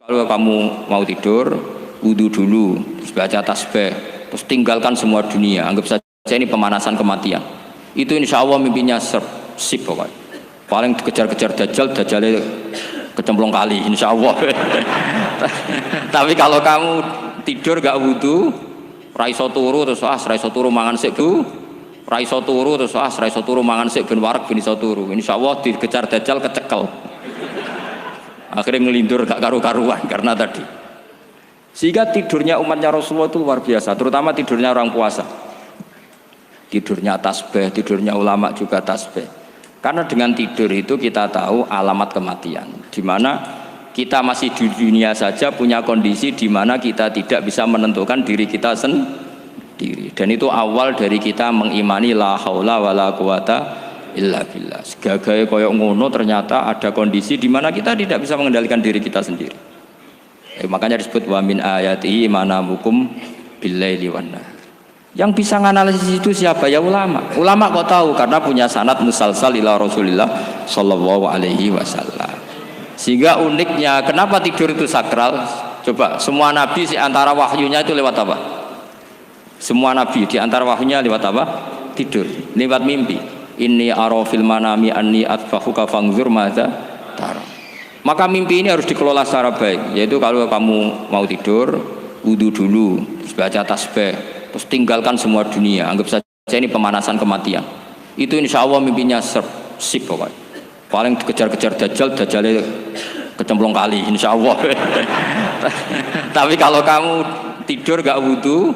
Kalau kamu mau tidur, wudhu dulu, terus baca tasbih, terus tinggalkan semua dunia. Anggap saja ini pemanasan kematian. Itu insya Allah mimpinya sip pokoknya. Paling dikejar-kejar dajjal, dajjalnya kecemplung kali, insya Allah. Tapi kalau kamu tidur gak wudhu, raiso turu terus raiso turu mangan sik bu, raiso turu terus raiso turu mangan sik ben warak ben iso turu. Insya Allah dikejar dajjal kecekel. Akhirnya ngelindur gak karu-karuan karena tadi. Sehingga tidurnya umatnya Rasulullah itu luar biasa, terutama tidurnya orang puasa. Tidurnya tasbih, tidurnya ulama juga tasbih. Karena dengan tidur itu kita tahu alamat kematian. Di mana kita masih di dunia saja punya kondisi di mana kita tidak bisa menentukan diri kita sendiri. Dan itu awal dari kita mengimani la haula wala quwata illa billah. Segagai koyok ngono ternyata ada kondisi di mana kita tidak bisa mengendalikan diri kita sendiri. Makanya disebut wa min ayatihi manamukum billaili wan nahar. Yang bisa menganalisis itu siapa? Ya ulama. Ulama kok tahu karena punya sanad musalsal ila Rasulillah sallallahu alaihi wasallam. Sehingga uniknya kenapa tidur itu sakral? Coba semua nabi di antara wahyunya itu lewat apa? Semua nabi di antara wahyunya lewat apa? Tidur, lewat mimpi. Inni ara fil manami anni atfahuka fangzur madza tara. Maka mimpi ini harus dikelola secara baik, yaitu kalau kamu mau tidur, wudu dulu, baca tasbih, terus tinggalkan semua dunia. Anggap saja ini pemanasan kematian. Itu insya Allah mimpinya sip pokoknya. Paling dikejar-kejar dajjal, dajjalnya kecemplung kali, insya Allah. Tapi kalau kamu tidur gak wudu,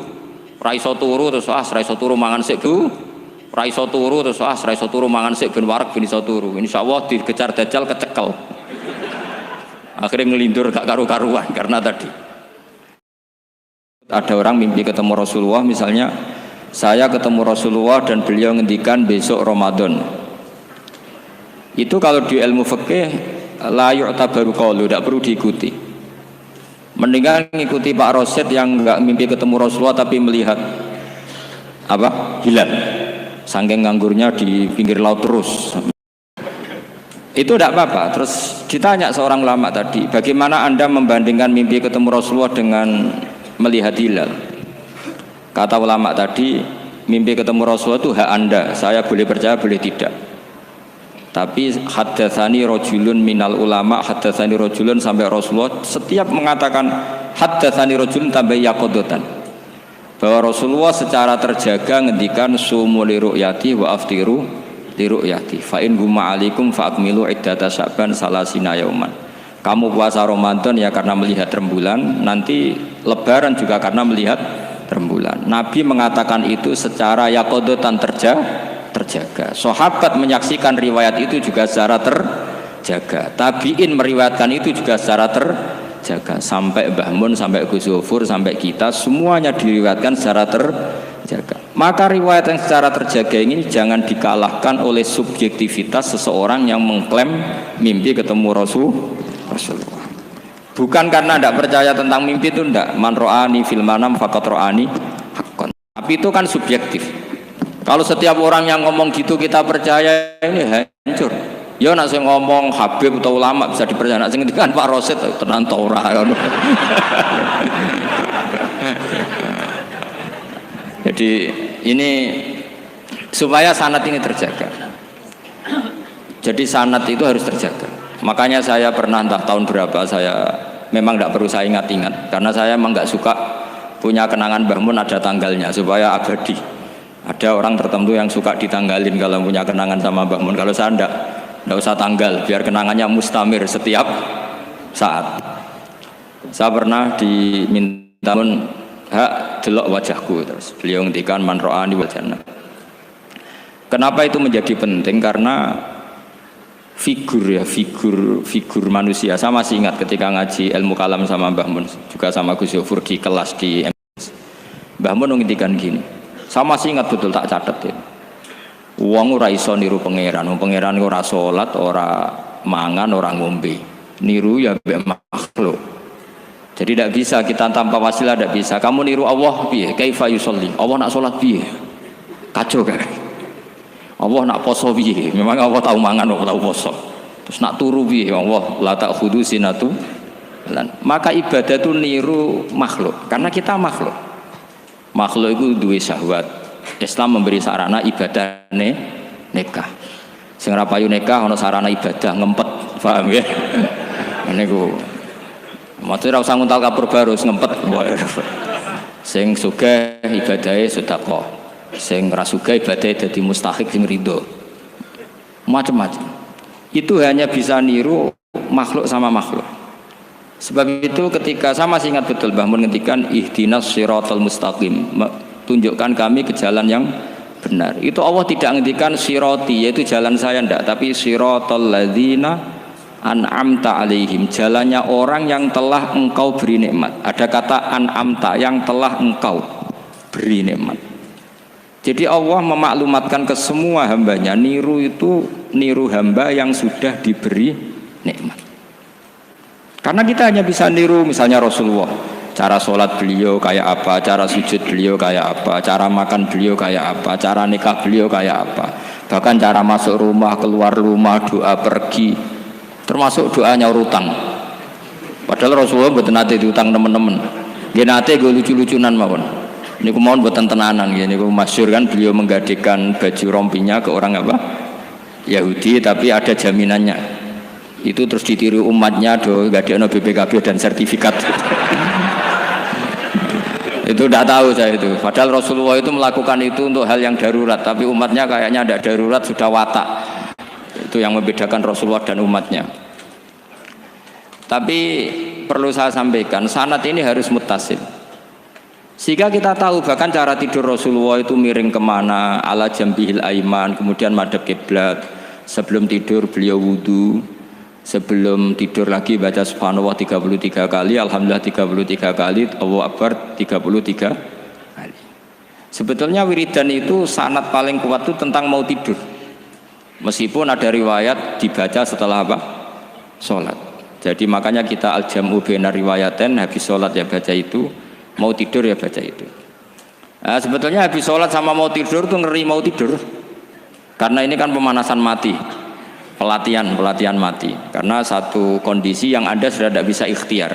raiso turu terus raiso turu mangan sik bu, raiso turu terus raiso turu mangan sik ben warak ben iso turu. Insyaallah dikejar dajjal kecekel. Akhirnya ngelindur gak karu-karuan karena tadi. Ada orang mimpi ketemu Rasulullah, misalnya saya ketemu Rasulullah dan beliau ngendikan besok Ramadan. Itu kalau di ilmu fikih la yu'tabaru qaulu, tidak perlu diikuti. Mendingan ngikuti Pak Rosid yang enggak mimpi ketemu Rasulullah tapi melihat apa? Hilal. Saking nganggurnya di pinggir laut terus. Itu tidak apa-apa. Terus ditanya seorang ulama tadi, bagaimana Anda membandingkan mimpi ketemu Rasulullah dengan melihat hilal? Kata ulama tadi, mimpi ketemu Rasulullah itu hak Anda. Saya boleh percaya, boleh tidak. Tapi haddatsani rajulun minal ulama, haddatsani rajulun sampai Rasulullah setiap mengatakan haddatsani rajulun tambah yaqadatan. Bahwa Rasulullah secara terjaga ngendikan sumu li ru'yati wa aftiru li ru'yati fa in huma alaikum fa akmilu iddata sya'ban salasina yauman. Kamu puasa Ramadan ya karena melihat rembulan, nanti lebaran juga karena melihat rembulan. Nabi mengatakan itu secara yaqadatan terjaga. Sahabat menyaksikan riwayat itu juga secara terjaga. Tabi'in meriwayatkan itu juga secara terjaga. Sampai Mbah Mun, sampai Gus Zufur, sampai kita semuanya diriwayatkan secara terjaga. Maka riwayat yang secara terjaga ini jangan dikalahkan oleh subjektivitas seseorang yang mengklaim mimpi ketemu Rasulullah. Bukan karena tidak percaya tentang mimpi itu tidak. Man ro'ani fil manam faqat ro'ani haqqan. Tapi itu kan subjektif. Kalau setiap orang yang ngomong gitu kita percaya, ini hancur. Ya nak sing ngomong Habib atau ulama bisa dipercaya, nak sing ngendikan Pak Rosid tenan ta ora. Jadi ini supaya sanad ini terjaga. Jadi sanad itu harus terjaga. Makanya saya pernah entah tahun berapa, saya memang tidak perlu saya ingat-ingat karena saya memang nggak suka punya kenangan Mbah Mun ada tanggalnya supaya abadi. Ada orang tertentu yang suka ditanggalin kalau punya kenangan sama Mbah Mun. Kalau saya enggak usah tanggal, biar kenangannya mustamir setiap saat. Saya pernah diminta hak delok wajahku, terus beliau ngendikan man ro'ani wal jannah. Kenapa itu menjadi penting? Karena figur manusia. Saya masih ingat ketika ngaji ilmu kalam sama Mbah Mun, juga sama Gus Zufur di kelas di MS. Mbah Mun ngendikan gini. Saya masih ingat betul, tak catet ya. Wong ora iso niru pangeran, pangeran ora salat, ora mangan, ora ngombe. Niru ya mbek makhluk. Jadi tidak bisa kita tanpa wasilah, tidak bisa. Kamu niru Allah piye? Kaifa yusolli? Allah nak salat piye? Kacau kan? Allah nak poso piye? Memang Allah tahu mangan, Allah tahu poso. Terus nak turu piye? Allah la ta'khudhu sinatu Maka ibadah itu niru makhluk, karena kita makhluk. Makhluk itu duwe syahwat. Islam memberi sarana ibadah nikah. Sing ora payu nikah ana sarana ibadah ngempet, paham ya? Niku. Maksudnya ora usah nguntal kapur barus ngempet. Sing sugih ibadahe sedekah. Sing ora sugih ibadahe dadi mustahik sing ridho. Macam-macam. Itu hanya bisa niru makhluk sama makhluk. Sebab itu ketika saya masih ingat betul Mbah Mun ngendikan ihdinas siratal mustaqim, tunjukkan kami ke jalan yang benar. Itu Allah tidak ngendikan sirati yaitu jalan saya ndak, tapi siratal ladzina an'amta alaihim, jalannya orang yang telah engkau beri nikmat. Ada kata an'amta, yang telah engkau beri nikmat. Jadi Allah memaklumatkan ke semua hambanya, niru itu niru hamba yang sudah diberi nikmat. Karena kita hanya bisa niru misalnya Rasulullah, cara sholat beliau kayak apa, cara sujud beliau kayak apa, cara makan beliau kayak apa, cara nikah beliau kayak apa, bahkan cara masuk rumah, keluar rumah, doa pergi, termasuk doa nyaur utang. Padahal Rasulullah mboten nate diutang teman-teman, nggih nate go lucu-lucunan mawon. Niku mohon mboten tenanan nggih, niku masyhur kan beliau menggadekan baju rompinya ke orang apa? Yahudi, tapi ada jaminannya. Itu terus ditiru umatnya do gadekno BPKB dan sertifikat. Itu tidak tahu saya itu. Padahal Rasulullah itu melakukan itu untuk hal yang darurat, tapi umatnya kayaknya tidak darurat, sudah watak. Itu yang membedakan Rasulullah dan umatnya. Tapi perlu saya sampaikan, sanad ini harus muttasil. Sehingga kita tahu bahkan cara tidur Rasulullah itu miring kemana, ala jambihil aiman, kemudian madhab kiblat. Sebelum tidur beliau wudu, sebelum tidur lagi baca subhanallah 33 kali, alhamdulillah 33 kali, Allahu akbar 33 kali. Sebetulnya wiridan itu sanad paling kuat itu tentang mau tidur. Meskipun ada riwayat dibaca setelah apa? Sholat. Jadi makanya kita al-jam'u baina riwayaten, habis sholat ya baca itu, mau tidur ya baca itu. Nah, sebetulnya habis sholat sama mau tidur tuh ngeri mau tidur. Karena ini kan pemanasan mati. Pelatihan mati, karena satu kondisi yang Anda sudah tidak bisa ikhtiar.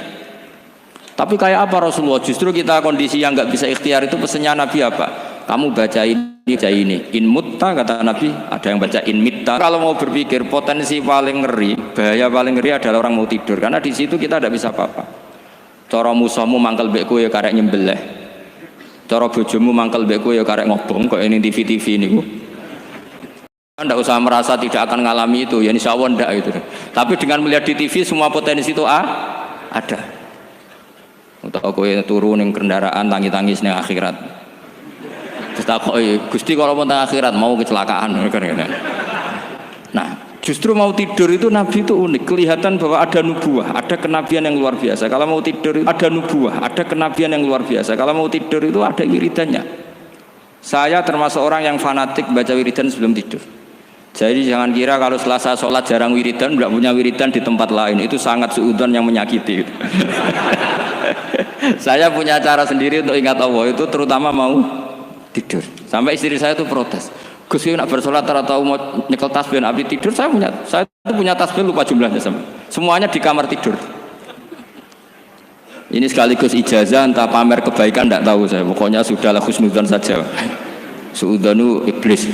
Tapi kayak apa Rasulullah? Justru kita kondisi yang nggak bisa ikhtiar itu pesannya Nabi apa? Kamu baca ini, in mutta kata Nabi, ada yang baca in mitta. Kalau mau berpikir potensi paling ngeri, bahaya paling ngeri adalah orang mau tidur, karena di situ kita tidak bisa apa-apa. Cara musuhmu mangkel bekku ya karek nyembelih, cara bojomu mangkel bekku ya karek ngobong, kok ini TV niku. Anda usah merasa tidak akan mengalami itu, ya insya Allah enggak itu. Tapi dengan melihat di TV semua potensi itu ada. Untuk aku turun yang kendaraan tangis-tangis ning akhirat. Terus takoki, Gusti kalau mau teng akhirat mau kecelakaan. Nah, justru mau tidur itu Nabi itu unik, kelihatan bahwa ada nubuah, ada kenabian yang luar biasa. Kalau mau tidur itu ada nubuah, ada kenabian yang luar biasa. Kalau mau tidur itu ada wiridannya. Saya termasuk orang yang fanatik baca wiridan sebelum tidur. Jadi jangan kira kalau Selasa sholat jarang wiridan, nggak punya wiridan di tempat lain, itu sangat suudzon yang menyakiti. Saya punya cara sendiri untuk ingat Allah, itu terutama mau tidur. Sampai istri saya itu protes, Gus nak bersolat atau mau nyekel tasbih api tidur, saya itu punya tasbih lupa jumlahnya semuanya di kamar tidur. Ini sekaligus ijazah entah pamer kebaikan tidak tahu saya, pokoknya sudahlah husnudzon saja. Suudzonu iblis.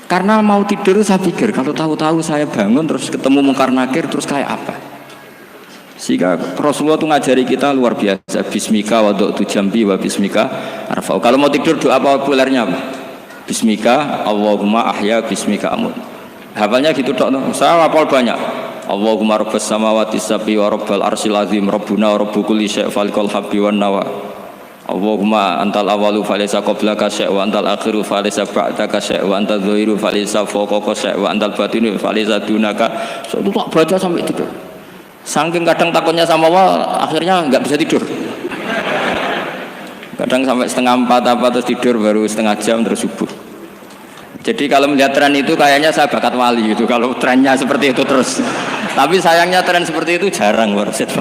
Karena mau tidur saya pikir kalau tahu-tahu saya bangun terus ketemu mungkar nakir terus kayak apa. Sehingga Rasulullah itu ngajari kita luar biasa. Bismika wa du'tu jambi wa bismika arfa'u. Kalau mau tidur doa populernya apa? Bismika Allahumma ahya bismika amut. Hafalnya gitu dok. Saya hafal banyak. Allahumma rabbas samawati sab'i wa rabbal arsyil azim rabbuna wa rabbu kulli syai' falikal habbi wan nawa. Allahumma antal awalu falaysa qablaka syai' wa antal akhiru falaysa ba'daka syai' wa antal dhahiru falaysa fawqaka syai' wa antal batinu falaysa dunaka. So, itu tak baca sampai tidur. Saking kadang takutnya sama Allah, akhirnya nggak bisa tidur. Kadang sampai 3:30 apa terus tidur baru setengah jam terus subuh. Jadi kalau melihat tren itu kayaknya saya bakat wali gitu. Kalau trennya seperti itu terus. Tapi sayangnya tren seperti itu jarang warset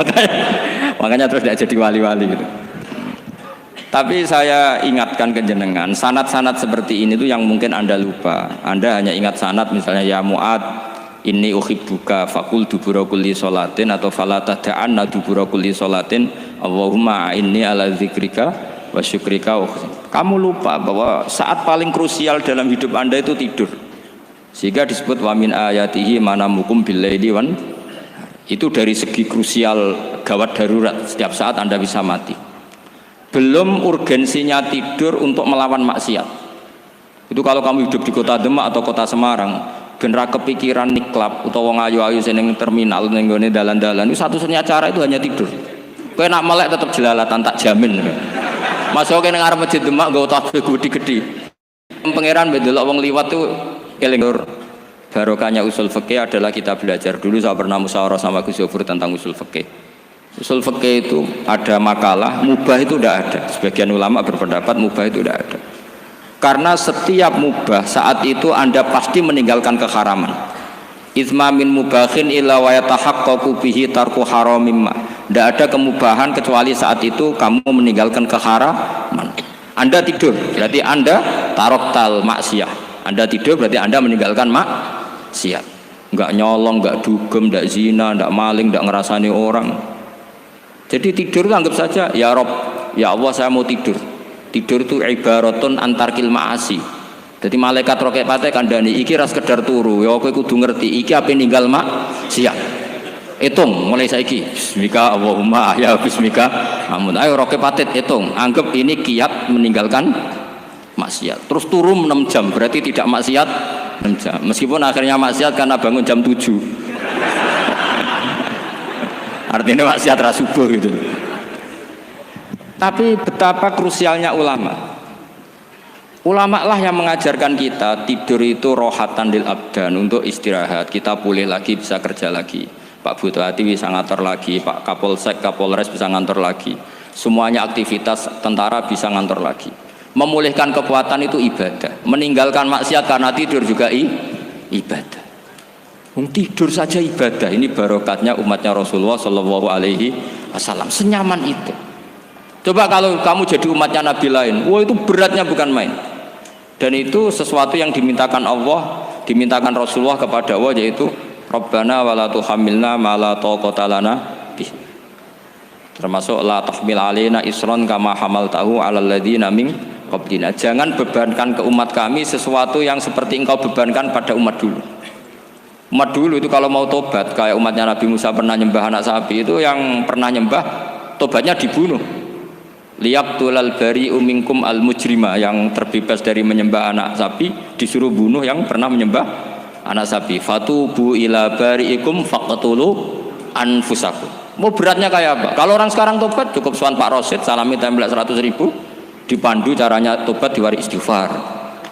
makanya terus tidak jadi wali-wali gitu. Tapi saya ingatkan ke jenengan, sanad-sanad seperti ini tuh yang mungkin Anda lupa. Anda hanya ingat sanad misalnya ya Mu'ad inni uhibbuka faqul dubura kulli sholatin atau fala tad'anna dubura kulli sholatin Allahumma inni ala dzikrika wa syukrika. Kamu lupa bahwa saat paling krusial dalam hidup Anda itu tidur, sehingga disebut wa min ayatihi manamukum billaili wan. Itu dari segi krusial, gawat darurat, setiap saat Anda bisa mati. Belum urgensinya tidur untuk melawan maksiat. Itu kalau kamu hidup di kota Demak atau kota Semarang, bener kepikiran niklap atau wong ayu-ayu seneng terminal ning gone dalan-dalan, itu satu-satunya cara itu hanya tidur. Kowe nak melek tetep jelalatan, tak jamin. Masuk ke ngarep masjid Demak nggo tasbih gede-gede. Pangeran bedelok wong liwat tuh eling. Barokahnya usul fikih adalah kita belajar dulu. Saya pernah musyawarah sama Gus Yofur tentang usul fikih. Usul fikih itu ada makalah mubah itu tidak ada. Sebagian ulama berpendapat mubah itu tidak ada. Karena setiap mubah saat itu Anda pasti meninggalkan keharaman. Itsma min mubahin illa wa yatahaqqaqu bihi tarku haramimma. Tidak ada kemubahan kecuali saat itu kamu meninggalkan keharaman. Anda tidur berarti Anda taroktal maksiyah. Anda tidur berarti Anda meninggalkan maksiat. Enggak nyolong, enggak dugem, enggak zina, enggak maling, enggak ngerasani orang. Jadi tidur itu anggap saja ya Rob, ya Allah saya mau tidur. Tidur itu ibaratun antarkil ma'asi. Jadi malaikat roket pate kandani iki ras sekedar turu, ya kowe kudu ngerti iki ape ninggal maksiat. Hitung mulai saiki. Bismika Allahumma ya bismika. Amun ayo roket patet hitung. Anggap ini kiat meninggalkan maksiat. Terus turun 6 jam berarti tidak maksiat 6 jam. Meskipun akhirnya maksiat karena bangun jam 7. Artinya maksiat rasubuh gitu. Tapi betapa krusialnya ulama. Ulama lah yang mengajarkan kita tidur itu rohatan lil abdan, untuk istirahat. Kita pulih lagi, bisa kerja lagi. Pak Bupati bisa ngantor lagi, Pak Kapolsek, Kapolres bisa ngantor lagi. Semuanya aktivitas tentara bisa ngantor lagi. Memulihkan kekuatan itu ibadah. Meninggalkan maksiat karena tidur juga ibadah. Tidur saja ibadah. Ini barokatnya umatnya Rasulullah Shallallahu Alaihi Wasallam. Senyaman itu. Coba kalau kamu jadi umatnya Nabi lain, wah itu beratnya bukan main. Dan itu sesuatu yang dimintakan Allah, dimintakan Rasulullah kepada Allah, yaitu Rabbana wala tuhammilna ma la taqata lana bih. Termasuk la tahmil alaina isron kama hamaltahu alal ladzina min qablina. Jangan bebankan ke umat kami sesuatu yang seperti engkau bebankan pada umat dulu. Umat dulu itu kalau mau tobat, kayak umatnya Nabi Musa pernah nyembah anak sapi, itu yang pernah nyembah tobatnya dibunuh. Liyaqtulal bari'u minkum al mujrima, yang terbebas dari menyembah anak sapi disuruh bunuh yang pernah menyembah anak sapi. Fatubu ila bari'ikum faqtulu anfusakum. Mau beratnya kayak apa? Kalau orang sekarang tobat cukup sowan Pak Rosid, salami template 100.000, dipandu caranya tobat diwari istighfar.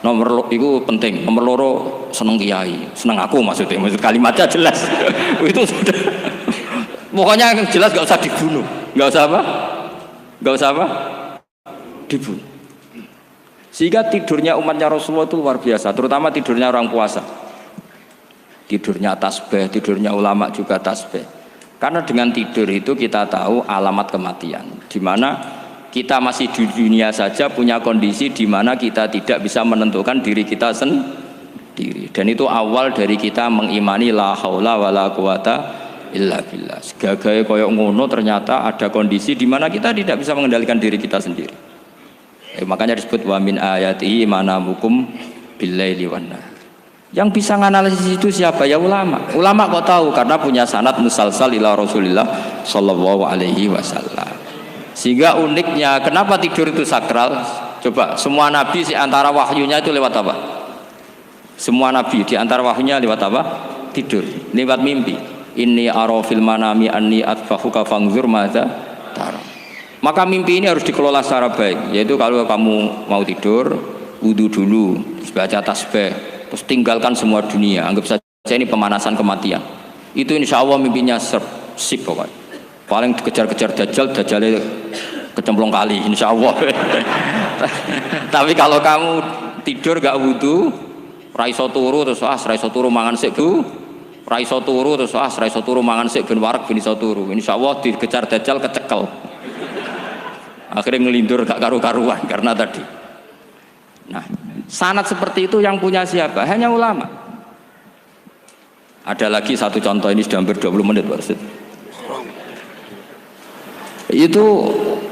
Nomor itu penting. Nomor loro seneng kiai, seneng aku maksudnya. Maksud kalimatnya jelas. Itu sudah. Pokoknya yang jelas gak usah dibunuh. Gak usah apa? Gak usah apa? Dibunuh. Sehingga tidurnya umatnya Rasulullah itu luar biasa, terutama tidurnya orang puasa. Tidurnya tasbih, tidurnya ulama juga tasbih. Karena dengan tidur itu kita tahu alamat kematian. Di mana kita masih di dunia saja punya kondisi di mana kita tidak bisa menentukan diri kita sendiri. Dan itu awal dari kita mengimani la haula wala quwata illa billah. Segagai koyok ngono ternyata ada kondisi di mana kita tidak bisa mengendalikan diri kita sendiri. Makanya disebut wa min ayatihi manamukum billaili wan nahar. Yang bisa menganalisis itu siapa? Ya ulama. Ulama kok tahu karena punya sanad musalsal ila Rasulillah sallallahu alaihi wasallam. Sehingga uniknya kenapa tidur itu sakral? Coba semua nabi di antara wahyunya itu lewat apa? Semua nabi di antara wahyunya lewat apa? Tidur, lewat mimpi. Inni ara fil manami anni atfahuka fangzur madza tara. Maka mimpi ini harus dikelola secara baik, yaitu kalau kamu mau tidur, wudu dulu, baca tasbih, terus tinggalkan semua dunia, anggap saja ini pemanasan kematian. Itu insya Allah mimpinya sip pokoknya. Paling dikejar-kejar Dajjalnya kecemplung kali, insya Allah. Tapi kalau kamu tidur gak wudu, raiso turu terus raiso turu mangan sik bu. Raiso turu terus raiso turu mangan sik ben warak ben iso turu. Insyaallah dikejar Dajjal kecekel. Akhirnya ngelindur gak karu-karuan karena tadi. Nah, sanad seperti itu yang punya siapa? Hanya ulama. Ada lagi satu contoh, ini sudah hampir 20 menit Pak Ustaz. Itu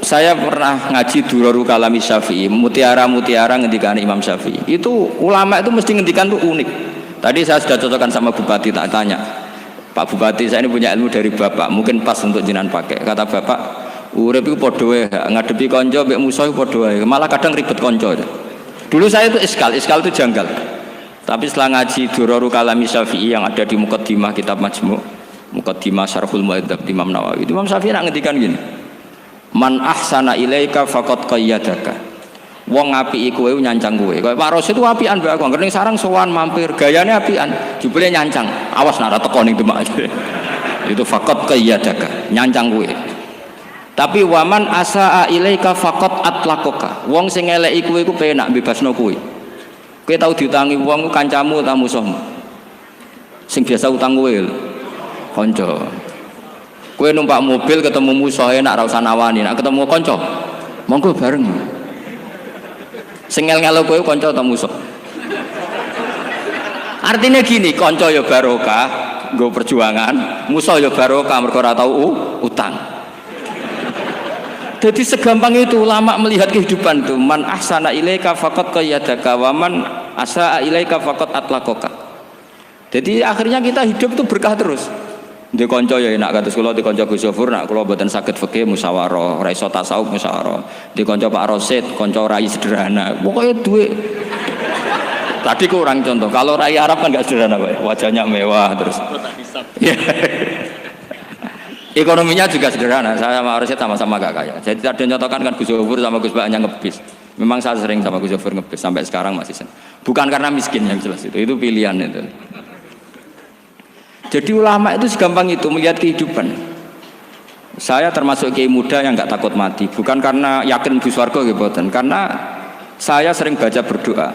saya pernah ngaji Durarul Kalami Syafi'i, mutiara-mutiara ngendikan Imam Syafi'i. Itu ulama itu mesti ngendikan tuh unik. Tadi saya sudah cocokkan sama Bupati, tak tanya, Pak Bupati saya ini punya ilmu dari Bapak, mungkin pas untuk jenengan pakai. Kata Bapak, urip iku padha wae, ngadepi kanca mbek musuh iku padha wae. Malah kadang ribet kanca. Dulu saya itu iskal itu janggal. Tapi setelah ngaji Durarul Kalami Syafi'i yang ada di Muqaddimah kitab Majmu', Muqaddimah Syarhul Mu'adzab Imam Nawawi, Imam Syafi'i nak ngendikan gini, man ahsana ilaika faqad qayyadaka. Wong apiki kowe nyancang kowe. Kayak Pak Rosid itu apian mbak aku. Ngene sarang sowan mampir, gayane apian, jebule nyancang. Awas nek ora teko ning Demak. Itu faqad qayyadaka, nyancang kowe. Tapi waman asaa ilaika faqad atlaqaka. Wong sing eleki kowe iku penak bebasno kowe. Kowe tau diutangi wong kancamu ta musuhmu? Sing biasa utang kowe lho. Kanca. Kowe numpak mobil ketemu musuh enak ra usah nawani, nek ketemu kanca monggo bareng. Sing ngel-ngelo kowe kanca ta musuh? Artinya gini, kanca ya barokah, nggo perjuangan, musuh ya barokah mergo ora tau utang. Jadi segampang itu ulama melihat kehidupan itu. Man ahsana ilaika faqad qayyadaka wa man asaa ilaika faqad atlaqaka. Jadi akhirnya kita hidup itu berkah terus. Di kanca ya enak kados kula di kanca Gus Zofur nak kula mboten saged fikih musyawarah, ora iso tasawuf musyawarah. Di kanca Pak Rosid, kanca rai sederhana. Pokoknya duit. Tadi kurang contoh. Kalau rai Arab kan enggak sederhana, Pak. Wajahnya mewah terus. Ekonominya juga sederhana. Saya sama Rosid sama-sama gak kaya. Jadi ada nyontohkan kan Gus Zofur sama Gus Baknya ngebis. Memang saya sering sama Gus Zofur ngebis sampai sekarang masih sering. Bukan karena miskin yang jelas itu pilihan itu. Jadi ulama itu segampang itu melihat kehidupan. Saya termasuk kiai muda yang nggak takut mati, bukan karena yakin di surga gitu, karena saya sering baca berdoa.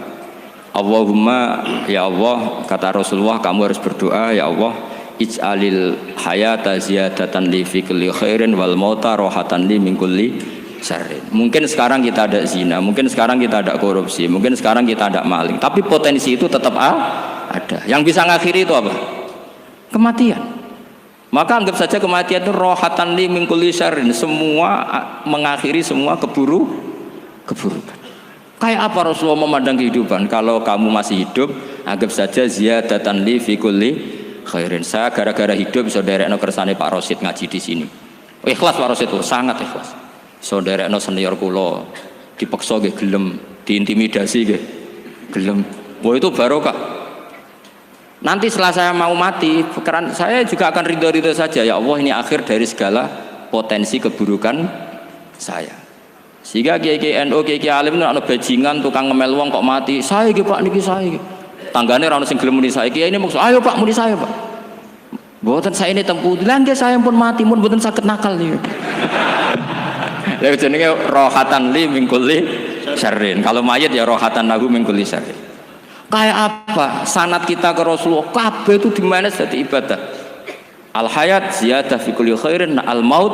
Allahumma ya Allah, kata Rasulullah, kamu harus berdoa ya Allah, ij'alil hayata ziyadatan li fi kulli khairin wal mauta rohatan li min kulli syarrin. Mungkin sekarang kita ada zina, mungkin sekarang kita ada korupsi, mungkin sekarang kita ada maling, tapi potensi itu tetap ada. Yang bisa ngakhiri itu apa? Kematian. Maka anggap saja kematian itu rohatan li min kulli syarrin, semua mengakhiri semua keburukan. Kayak apa Rasulullah memandang kehidupan? Kalau kamu masih hidup, anggap saja ziyadatan li fi kulli khairin. Saya gara-gara hidup bisa derekno kersane Pak Rosid ngaji di sini. Ikhlas Pak Rosid itu sangat ikhlas. So derekno senior kula dipaksa nggih gelem, diintimidasi nggih gelem. Wah itu barokah. Nanti setelah saya mau mati, pikiran saya juga akan ridho-ridho saja. Ya Allah, ini akhir dari segala potensi keburukan saya. Sehingga kiai-kiai NU, kiai-kiai alim itu ada bajingan, tukang ngemel wong kok mati. Saya gitu Pak, niki saya. Tanggane ra ono sing gelem muni saya. Kiai ini maksud, ayo Pak muni saya Pak. Mboten saya ini tempuh. Lah nggih saya pun mati, pun mboten saged nakal niku. Ya jenenge rohatan li min kulli syarrin. Kalau mayit ya rohatan lahu min kulli syarrin. Kayak apa sanad kita ke Rasulullah, kabeh itu dimana jadi ibadah. Al hayat ziyadah fi kulli khairin, al maut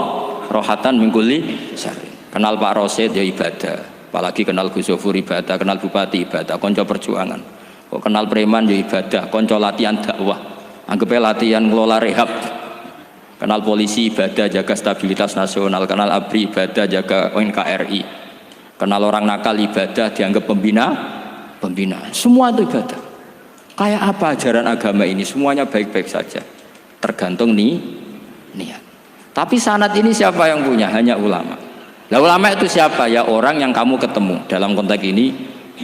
rohatan min kulli syarrin. Kenal Pak Rosid ya ibadah, apalagi kenal Gus Zofur ibadah, kenal Bupati ibadah, konco perjuangan. Kok kenal preman ya ibadah, konco latihan dakwah, anggapnya latihan ngelola rehab. Kenal polisi ibadah, jaga stabilitas nasional. Kenal ABRI ibadah, jaga NKRI. Kenal orang nakal ibadah, dianggap pembinaan. Semua itu ibadah. Kayak apa ajaran agama ini? Semuanya baik-baik saja, tergantung niat. Tapi sanad ini siapa yang punya? Hanya ulama. Lah ulama itu siapa? Ya orang yang kamu ketemu. Dalam konteks ini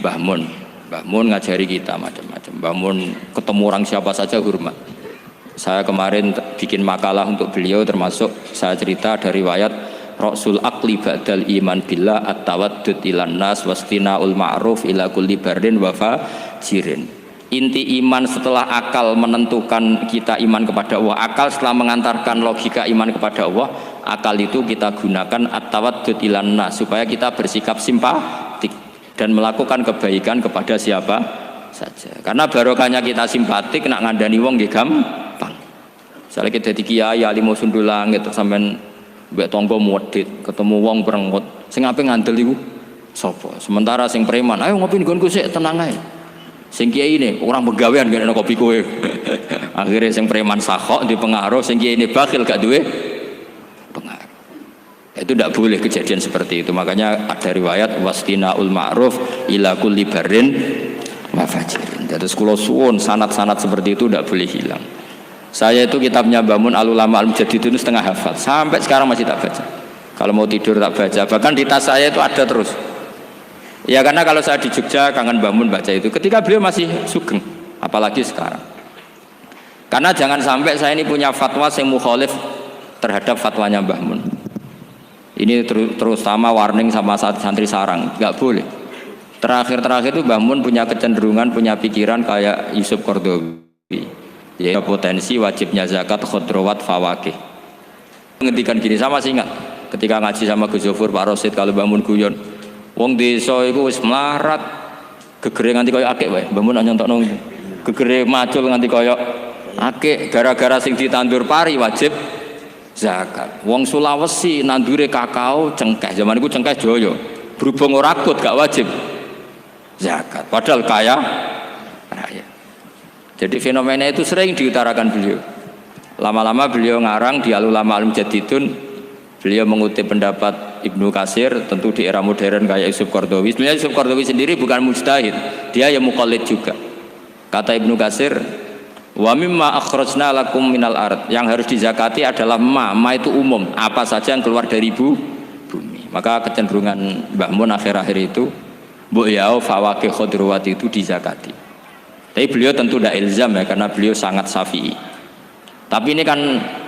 Mbah Mun ngajari kita macam-macam. Mbah Mun ketemu orang siapa saja hormat. Saya kemarin bikin makalah untuk beliau, termasuk saya cerita dari riwayat Rasul akli ba'dal iman billah at-tawaddud ilan nas wastina'ul ma'ruf ila kulli bardin wa fajirin. Inti iman setelah akal menentukan kita iman kepada Allah, akal setelah mengantarkan logika iman kepada Allah, akal itu kita gunakan at-tawaddud ilan nas supaya kita bersikap simpatik dan melakukan kebaikan kepada siapa saja. Karena barokahnya kita simpatik, nak ngandani wong nggih gampang. Misalnya kita di kiai alim sundulang gitu sampean mbek tangga muwedhit ketemu wong perengut sing ape ngandel iku sapa, sementara sing preman ayo ngopi nggonku sik tenang ae Sing kiai ini orang begawean gak ada kopi kue. Akhirnya sing preman sakhok di pengaruh, sing kiai ini bakhil gak duwe pengaruh. Itu tidak boleh kejadian seperti itu. Makanya ada riwayat wastinaul ma'ruf ila kulli barrin wa fajirin. Terus kula suwun sanad-sanad seperti itu tidak boleh hilang. Saya itu kitabnya Bangun Al-Ulama Al-Mujaddid itu setengah hafal. Sampai sekarang masih tak baca. Kalau mau tidur tak baca. Bahkan di tas saya itu ada terus. Ya karena kalau saya di Jogja kangen Bangun baca itu ketika beliau masih sugeng, apalagi sekarang. Karena jangan sampai saya ini punya fatwa yang mukhalif terhadap fatwanya Mbah Mun. Ini terutama warning sama santri sarang, nggak boleh. Terakhir itu Mbah Mun punya kecenderungan, punya pikiran kayak Yusuf Qaradawi. Ya potensi wajibnya zakat khodrowat fawakih. Menghentikan gini sama sih ingat ketika ngaji sama Gus Zofur Pak Rosid kalau Mbah Mun guyon. Wong desa iku wis melarat gegere nganti kaya akeh wae. Mbah Mun nyontokno gegere macul nganti kaya akeh gara-gara sing ditandur pari wajib zakat. Wong Sulawesi nandure kakao cengkeh. Zaman iku cengkeh joyo. Berhubung ora akut gak wajib zakat. Padahal kaya raya. Jadi fenomena itu sering diutarakan beliau. Lama-lama beliau ngarang di Al-Ulama Al-Mujaddidun. Beliau mengutip pendapat Ibnu Katsir, tentu di era modern kayak Yusuf Qaradawi. Sebenarnya Yusuf Qaradawi sendiri bukan mujtahid, dia yang muqallid juga. Kata Ibnu Katsir, wa mimma akhrajna lakum minal ard, yang harus dizakati adalah ma itu umum, apa saja yang keluar dari bumi. Maka kecenderungan Mbah Mun akhir-akhir itu mbok yao fawakih khodrowat itu dizakati. Tapi beliau tentu tidak ilzam ya, karena beliau sangat syafi'i. Tapi ini kan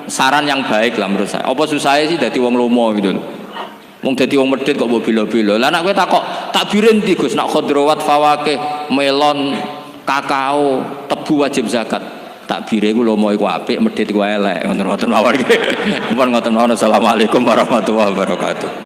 saran yang baik lah menurut saya. Apa susahnya sih dadi wong lomo gitu. Wong dadi wong medhit kok mbok bilo-bilo. Lah nek kowe takok takbirin ndi Gus nak khodrowat fawakih melon kakao tebu wajib zakat. Takbire iku lomo iku apik, medhit iku elek. Ngoten-ngoten mawon iki. Mumpun ngoten mawon. Assalamualaikum warahmatullahi wabarakatuh.